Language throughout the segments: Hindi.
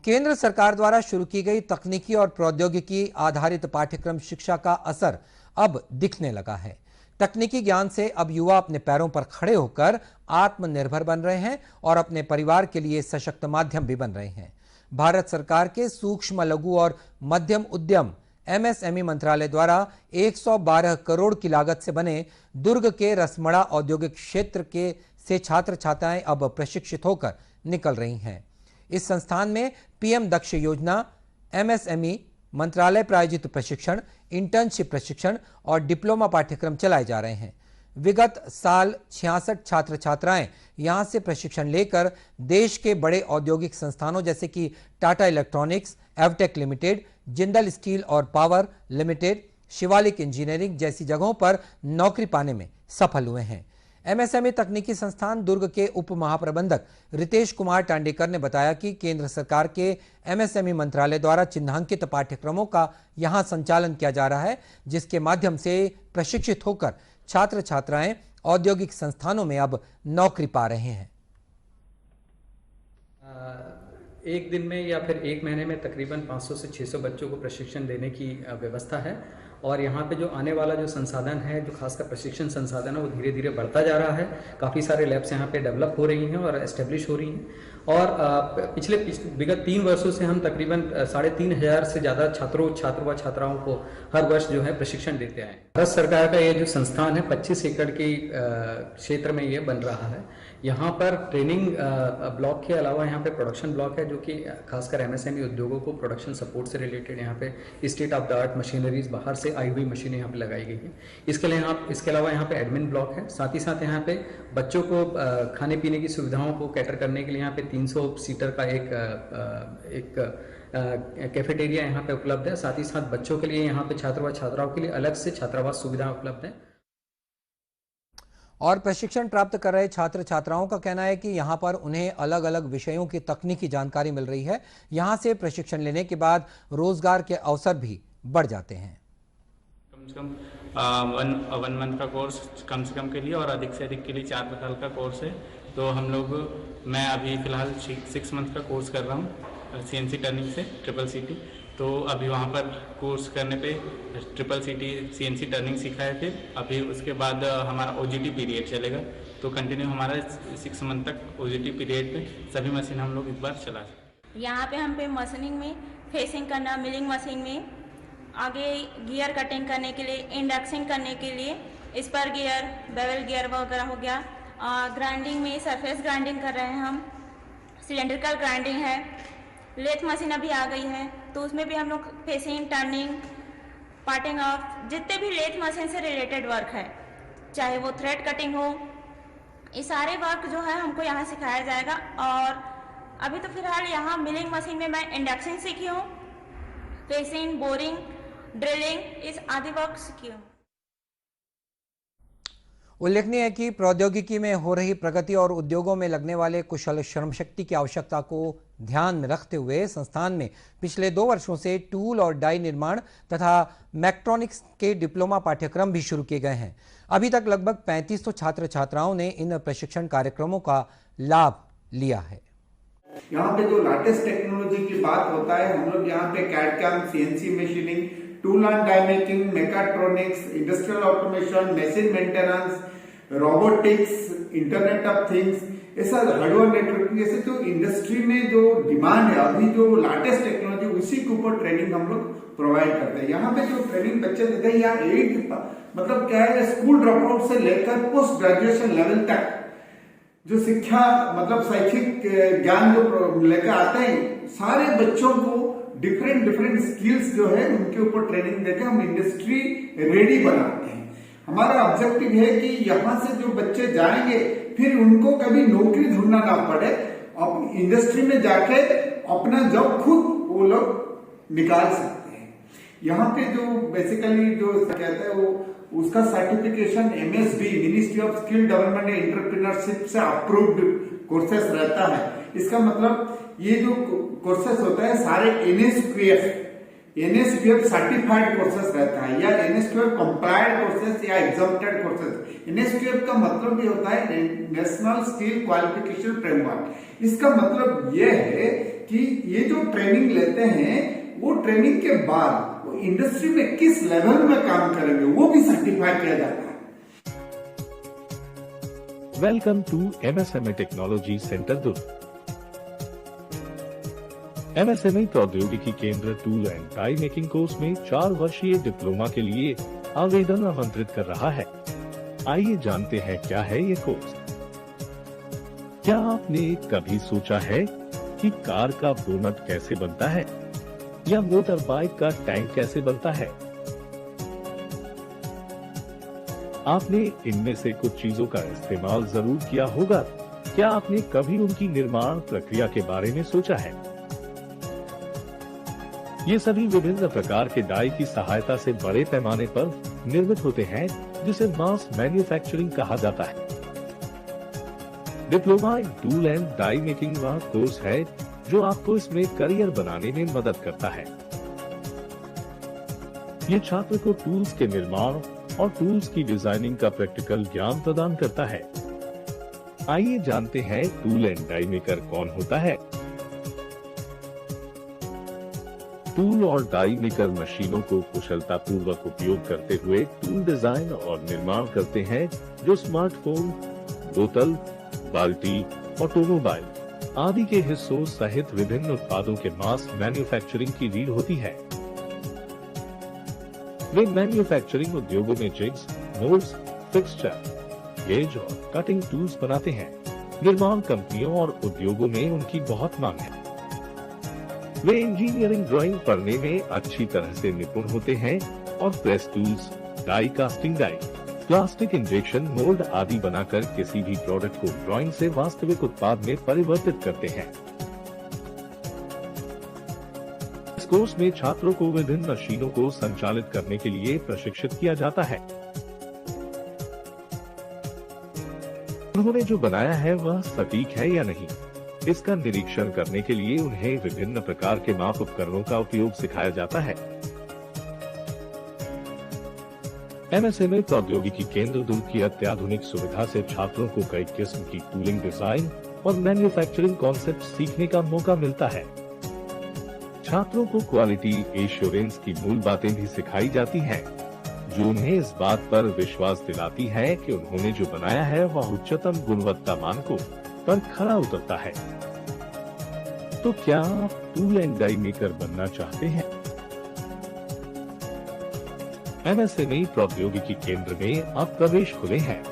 केंद्र सरकार द्वारा शुरू की गई तकनीकी और प्रौद्योगिकी आधारित पाठ्यक्रम शिक्षा का असर अब दिखने लगा है। तकनीकी ज्ञान से अब युवा अपने पैरों पर खड़े होकर आत्मनिर्भर बन रहे हैं और अपने परिवार के लिए सशक्त माध्यम भी बन रहे हैं। भारत सरकार के सूक्ष्म, लघु और मध्यम उद्यम एमएसएमई मंत्रालय द्वारा 112 करोड़ की लागत से बने दुर्ग के रसमड़ा औद्योगिक क्षेत्र के से छात्र छात्राएं अब प्रशिक्षित होकर निकल रही हैं। इस संस्थान में पीएम दक्ष योजना, एमएसएमई मंत्रालय प्रायोजित प्रशिक्षण, इंटर्नशिप प्रशिक्षण और डिप्लोमा पाठ्यक्रम चलाए जा रहे हैं। विगत साल 66 छात्र छात्राएं यहां से प्रशिक्षण लेकर देश के बड़े औद्योगिक संस्थानों जैसे कि Tata electronics, Avtec limited, Jindal steel और पावर लिमिटेड, शिवालिक इंजीनियरिंग जैसी जगहों पर नौकरी पाने में सफल हुए हैं। एमएसएमई तकनीकी संस्थान दुर्ग के उप महाप्रबंधक रितेश कुमार टांडेकर ने बताया कि केंद्र सरकार के एमएसएमई मंत्रालय द्वारा चिन्हांकित पाठ्यक्रमों का यहां संचालन किया जा रहा है, जिसके माध्यम से प्रशिक्षित होकर छात्र छात्राएं औद्योगिक संस्थानों में अब नौकरी पा रहे हैं। एक दिन में या फिर एक महीने में तकरीबन 500 से 600 बच्चों को प्रशिक्षण देने की व्यवस्था है। और यहाँ पे जो आने वाला जो संसाधन है, जो खासकर प्रशिक्षण संसाधन है, वो धीरे धीरे बढ़ता जा रहा है। काफ़ी सारे लैब्स यहाँ पे डेवलप हो रही हैं और एस्टेब्लिश हो रही हैं। और पिछले विगत 3 वर्षों से हम तकरीबन 3500 से ज़्यादा छात्र व छात्राओं को हर वर्ष जो है प्रशिक्षण देते आए। भारत सरकार का ये जो संस्थान है 25 एकड़ के क्षेत्र में ये बन रहा है। यहाँ पर ट्रेनिंग ब्लॉक के अलावा यहाँ पे प्रोडक्शन ब्लॉक है, जो कि खासकर एमएसएमई उद्योगों को प्रोडक्शन सपोर्ट से रिलेटेड यहाँ पे state of the art machineries, बाहर से आई हुई मशीनें यहाँ पे लगाई गई हैं। इसके अलावा यहाँ पे एडमिन ब्लॉक है। साथ ही साथ यहाँ पे बच्चों को खाने पीने की सुविधाओं को कैटर करने के लिए यहाँ पे 300 सीटर का एक कैफेटेरिया यहाँ पे उपलब्ध है। साथ ही साथ बच्चों के लिए यहाँ पे छात्र व छात्राओं के लिए अलग से छात्रावास सुविधा उपलब्ध है। और प्रशिक्षण प्राप्त कर रहे छात्र छात्राओं का कहना है कि यहाँ पर उन्हें अलग अलग विषयों की तकनीकी जानकारी मिल रही है। यहाँ से प्रशिक्षण लेने के बाद रोजगार के अवसर भी बढ़ जाते हैं। कम से कम 1 मंथ का कोर्स कम से कम के लिए और अधिक से अधिक के लिए 4 साल का कोर्स है। तो मैं अभी फिलहाल 6 मंथ का कोर्स कर रहा हूँ सीएनसी टर्निंग से CCCT। तो अभी वहाँ पर कोर्स करने पे CCCT सीएनसी टर्निंग सीखा है। फिर अभी उसके बाद हमारा OJT पीरियड चलेगा। तो कंटिन्यू हमारा 6 मंथ तक OJT पीरियड पे सभी मशीन हम लोग इस बार चला सकते हैं। यहाँ पे हम पे मशीनिंग में फेसिंग करना, मिलिंग मशीन में आगे गियर कटिंग करने के लिए, इंडक्शन करने के लिए स्पर गियर, बेवल गियर वगैरह हो गया। ग्राइंडिंग में सरफेस ग्राइंडिंग कर रहे हैं हम, सिलेंड्रिकल ग्राइंडिंग है, लेथ मशीन अभी आ गई है तो उसमें भी हम लोग फेसिंग, टर्निंग, पार्टिंग ऑफ, जितने भी लेथ मशीन से रिलेटेड वर्क है, चाहे वो थ्रेड कटिंग हो, ये सारे वर्क जो है हमको यहाँ सिखाया जाएगा। और अभी तो फिलहाल यहाँ मिलिंग मशीन में मैं इंडक्शन सीखी हूँ, फेसिंग, बोरिंग, ड्रिलिंग, इस आदि वर्क सीखी हूँ। उल्लेखनीय है कि प्रौद्योगिकी में हो रही प्रगति और उद्योगों में लगने वाले कुशल श्रमशक्ति की आवश्यकता को ध्यान में रखते हुए संस्थान में पिछले 2 वर्षों से टूल और डाई निर्माण तथा मैक्ट्रॉनिक्स के डिप्लोमा पाठ्यक्रम भी शुरू किए गए हैं। अभी तक लगभग 3500 छात्र छात्राओं ने इन प्रशिक्षण कार्यक्रमों का लाभ लिया है। यहाँ पे जो लेटेस्ट टेक्नोलॉजी की बात होता है, हम लोग यहाँ पे CAD CAM, CNC machining, tool and die making, mechatronics, industrial automation, machine maintenance, robotics, internet of things, ऐसा हार्डवेयर नेटवर्किंग, ऐसे जो इंडस्ट्री में जो डिमांड है, अभी जो लेटेस्ट टेक्नोलॉजी, उसी के ऊपर ट्रेनिंग हम लोग प्रोवाइड करते हैं। यहाँ पे जो ट्रेनिंग बच्चे देते हैं, यहाँ 8 मतलब क्या है, स्कूल ड्रॉप आउट से लेकर पोस्ट ग्रेजुएशन लेवल तक जो शिक्षा मतलब शैक्षिक ज्ञान जो लेकर आते हैं, सारे बच्चों को डिफरेंट स्किल्स जो है उनके ऊपर ट्रेनिंग देकर हम इंडस्ट्री रेडी बनाते हैं। हमारा ऑब्जेक्टिव है कि यहाँ से जो बच्चे जाएंगे फिर उनको कभी नौकरी ढूंढना ना पड़े, इंडस्ट्री में जाके अपना जॉब खुद वो लोग निकाल सकते हैं। यहाँ पे जो बेसिकली जो कहते हैं वो उसका certification MSB ministry of skill development and entrepreneurship से अप्रूव्ड कोर्सेस रहता है। इसका मतलब ये जो कोर्सेस होता है सारे NSQF सर्टिफाइड कोर्सेस रहता है, या NSQF कंप्लायड कोर्सेस या एग्जाम्प्टेड कोर्सेस। NSQF का मतलब ये होता है नेशनल स्किल क्वालिफिकेशन फ्रेमवर्क। इसका मतलब ये है कि ये जो ट्रेनिंग लेते हैं वो ट्रेनिंग के बाद वो इंडस्ट्री में किस लेवल में काम करेंगे वो भी सर्टिफाई किया जाता है। Welcome to MSME technology centre Durg. MSME प्रौद्योगिकी केंद्र tool and die making course में 4 वर्षीय डिप्लोमा के लिए आवेदन आमंत्रित कर रहा है। आइए जानते हैं क्या है ये कोर्स। क्या आपने कभी सोचा है कि कार का बोनट कैसे बनता है या मोटर बाइक का टैंक कैसे बनता है? आपने इनमें से कुछ चीजों का इस्तेमाल जरूर किया होगा। क्या आपने कभी उनकी निर्माण प्रक्रिया के बारे में सोचा है? ये सभी विभिन्न प्रकार के डाई की सहायता से बड़े पैमाने पर निर्मित होते हैं, जिसे मास मैन्युफैक्चरिंग कहा जाता है। Diploma in tool and die making वह कोर्स है जो आपको इसमें करियर बनाने में मदद करता है। ये छात्र को टूल्स के निर्माण और टूल्स की डिजाइनिंग का प्रैक्टिकल ज्ञान प्रदान करता है। आइए जानते हैं टूल एंड डाई मेकर कौन होता है। टूल और डाई मेकर मशीनों को कुशलता पूर्वक उपयोग करते हुए टूल डिजाइन और निर्माण करते हैं जो स्मार्टफोन, बोतल, बाल्टी, ऑटोमोबाइल आदि के हिस्सों सहित विभिन्न उत्पादों के मास मैन्युफैक्चरिंग की रीढ़ होती है। वे मैन्युफैक्चरिंग उद्योगों में जिग्स, मोल्ड्स, फिक्सचर, गेज और कटिंग टूल्स बनाते हैं। निर्माण कंपनियों और उद्योगों में उनकी बहुत मांग है। वे इंजीनियरिंग ड्राइंग पढ़ने में अच्छी तरह से निपुण होते हैं और press tools, die casting die, plastic injection mould आदि बनाकर किसी भी प्रोडक्ट को ड्राइंग से वास्तविक उत्पाद में परिवर्तित करते हैं। इस कोर्स में छात्रों को विभिन्न मशीनों को संचालित करने के लिए प्रशिक्षित किया जाता है। उन्होंने जो बनाया है वह सटीक है या नहीं, इसका निरीक्षण करने के लिए उन्हें विभिन्न प्रकार के माप उपकरणों का उपयोग सिखाया जाता है। MSME प्रौद्योगिकी केंद्र दुर्ग की अत्याधुनिक सुविधा से छात्रों को कई किस्म की टूलिंग डिजाइन और मैन्युफैक्चरिंग कॉन्सेप्ट सीखने का मौका मिलता है। छात्रों को क्वालिटी एश्योरेंस की मूल बातें भी सिखाई जाती हैं, जो उन्हें इस बात पर विश्वास दिलाती है कि उन्होंने जो बनाया है वह उच्चतम गुणवत्ता मानकों पर खरा उतरता है। तो क्या आप टूल एंड डाई मेकर बनना चाहते हैं? MSME प्रौद्योगिकी केंद्र में अब प्रवेश खुले हैं।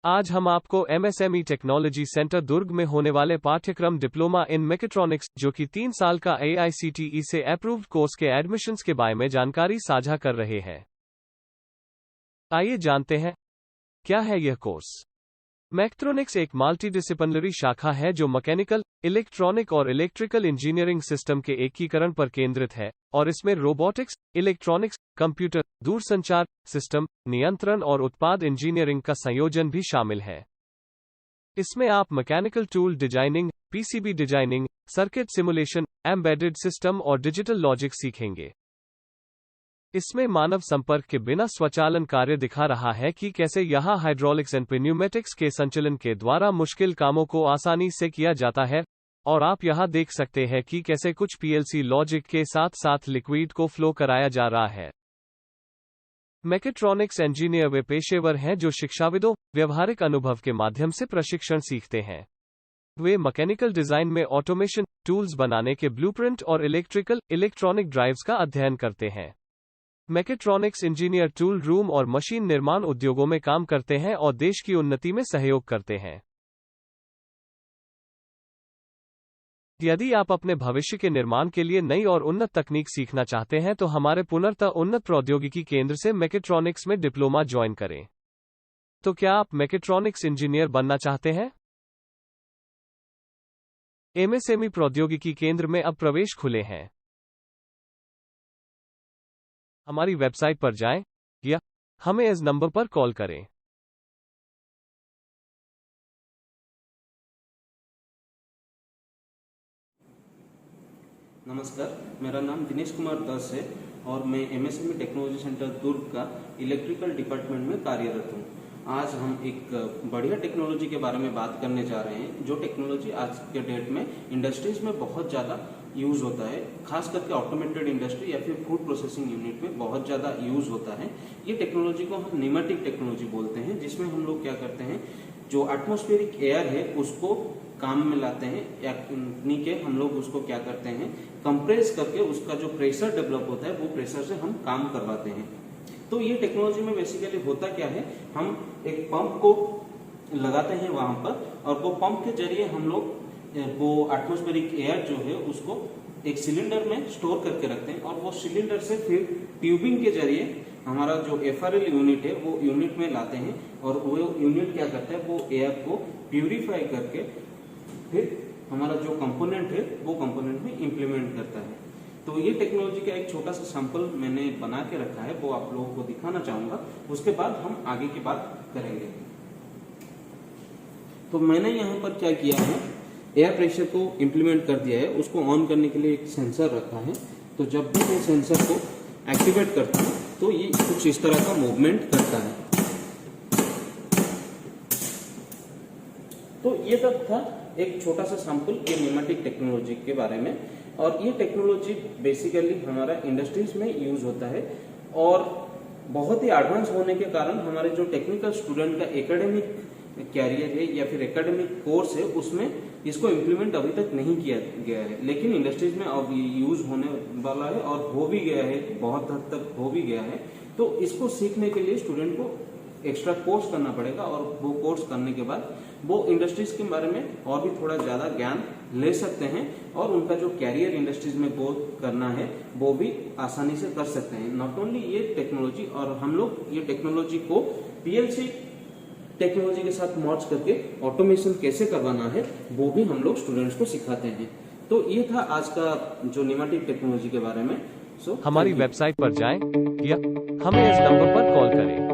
आज हम आपको MSME टेक्नोलॉजी सेंटर दुर्ग में होने वाले पाठ्यक्रम डिप्लोमा इन मैकेट्रॉनिक्स जो कि 3 साल का AICTE से अप्रूव्ड कोर्स के एडमिशन्स के बारे में जानकारी साझा कर रहे हैं। आइए जानते हैं क्या है यह कोर्स। मैकेट्रॉनिक्स एक मल्टीडिसिप्लिनरी शाखा है जो मैकेनिकल, इलेक्ट्रॉनिक और इलेक्ट्रिकल इंजीनियरिंग सिस्टम के एकीकरण पर केंद्रित है और इसमें रोबोटिक्स, इलेक्ट्रॉनिक्स, कंप्यूटर, दूरसंचार, सिस्टम, नियंत्रण और उत्पाद इंजीनियरिंग का संयोजन भी शामिल है। इसमें आप mechanical tool designing, PCB designing, circuit simulation, embedded system और डिजिटल लॉजिक सीखेंगे। इसमें मानव संपर्क के बिना स्वचालन कार्य दिखा रहा है कि कैसे यहां हाइड्रोलिक्स एंड न्यूमेटिक्स के संचालन के द्वारा मुश्किल कामों को आसानी से किया जाता है और आप यहां देख सकते हैं कि कैसे कुछ PLC लॉजिक के साथ साथ लिक्विड को फ्लो कराया जा रहा है। मैकेट्रॉनिक्स इंजीनियर वे पेशेवर हैं जो शिक्षाविदों, व्यवहारिक अनुभव के माध्यम से प्रशिक्षण सीखते हैं। वे मैकेनिकल डिजाइन में ऑटोमेशन, टूल्स बनाने के ब्लूप्रिंट और इलेक्ट्रॉनिक ड्राइव्स का अध्ययन करते हैं। मैकेट्रॉनिक्स इंजीनियर टूल रूम और मशीन निर्माण उद्योगों में काम करते हैं और देश की उन्नति में सहयोग करते हैं। यदि आप अपने भविष्य के निर्माण के लिए नई और उन्नत तकनीक सीखना चाहते हैं तो हमारे पुनर्तः उन्नत प्रौद्योगिकी केंद्र से मैकेट्रॉनिक्स में डिप्लोमा ज्वाइन करें। तो क्या आप मैकेट्रॉनिक्स इंजीनियर बनना चाहते हैं? MSME प्रौद्योगिकी केंद्र में अब प्रवेश खुले हैं। हमारी वेबसाइट पर जाएं या हमें इस नंबर पर कॉल करें। नमस्कार, मेरा नाम दिनेश कुमार दास है और मैं MSME टेक्नोलॉजी सेंटर दुर्ग का इलेक्ट्रिकल डिपार्टमेंट में कार्यरत हूँ। आज हम एक बढ़िया टेक्नोलॉजी के बारे में बात करने जा रहे हैं, जो टेक्नोलॉजी आज के डेट में इंडस्ट्रीज में बहुत ज़्यादा यूज होता है, खास करके ऑटोमेटेड इंडस्ट्री या फिर फूड प्रोसेसिंग यूनिट में बहुत ज़्यादा यूज होता है। ये टेक्नोलॉजी को हम न्यूमेटिक टेक्नोलॉजी बोलते हैं, जिसमें हम लोग क्या करते हैं, जो एटमॉस्फेरिक एयर है उसको काम में लाते हैं, यानी कि हम लोग उसको क्या करते हैं, कंप्रेस करके उसका जो प्रेशर डेवलप होता है वो प्रेशर से हम काम करवाते हैं। तो ये टेक्नोलॉजी में बेसिकली होता क्या है, हम एक पंप को लगाते हैं वहां पर और वो पंप के जरिए हम लोग वो एटमॉस्फेरिक एयर जो है उसको एक सिलेंडर में स्टोर करके रखते हैं और वो सिलेंडर से फिर ट्यूबिंग के जरिए हमारा जो FRL यूनिट है वो यूनिट में लाते हैं और वो यूनिट क्या करता है, वो एयर को प्यूरिफाई करके फिर हमारा जो कंपोनेंट है वो कंपोनेंट में इंप्लीमेंट करता है। तो ये टेक्नोलॉजी का एक छोटा सा सैंपल मैंने बना के रखा है, वो आप लोगों को दिखाना चाहूंगा, उसके बाद हम आगे की बात करेंगे। तो मैंने यहाँ पर क्या किया है, एयर प्रेशर को इंप्लीमेंट कर दिया है, उसको ऑन करने के लिए एक सेंसर रखा है। तो जब भी मैं सेंसर को एक्टिवेट करता हूँ तो ये कुछ इस तरह का मूवमेंट करता है। तो ये सब था एक छोटा सा सैंपल ये न्यूमेटिक टेक्नोलॉजी के बारे में, और ये टेक्नोलॉजी बेसिकली हमारा इंडस्ट्रीज में यूज होता है और बहुत ही एडवांस होने के कारण हमारे जो टेक्निकल स्टूडेंट का एकेडमिक कैरियर है या फिर एकेडमिक कोर्स है उसमें इसको इम्प्लीमेंट अभी तक नहीं किया गया है, लेकिन इंडस्ट्रीज में अब यूज होने वाला है और हो भी गया है, बहुत हद तक हो भी गया है। तो इसको सीखने के लिए स्टूडेंट को एक्स्ट्रा कोर्स करना पड़ेगा और वो कोर्स करने के बाद वो इंडस्ट्रीज के बारे में और भी थोड़ा ज्यादा ज्ञान ले सकते हैं और उनका जो कैरियर इंडस्ट्रीज में वो करना है वो भी आसानी से कर सकते हैं। नॉट ओनली ये टेक्नोलॉजी, और हम लोग ये टेक्नोलॉजी को PLC टेक्नोलॉजी के साथ मर्ज करके ऑटोमेशन कैसे करवाना है वो भी हम लोग स्टूडेंट्स को सिखाते हैं। तो ये था आज का जो न्यूमेटिक टेक्नोलॉजी के बारे में। हमारी वेबसाइट पर जाएं या हमें इस नंबर पर कॉल करें।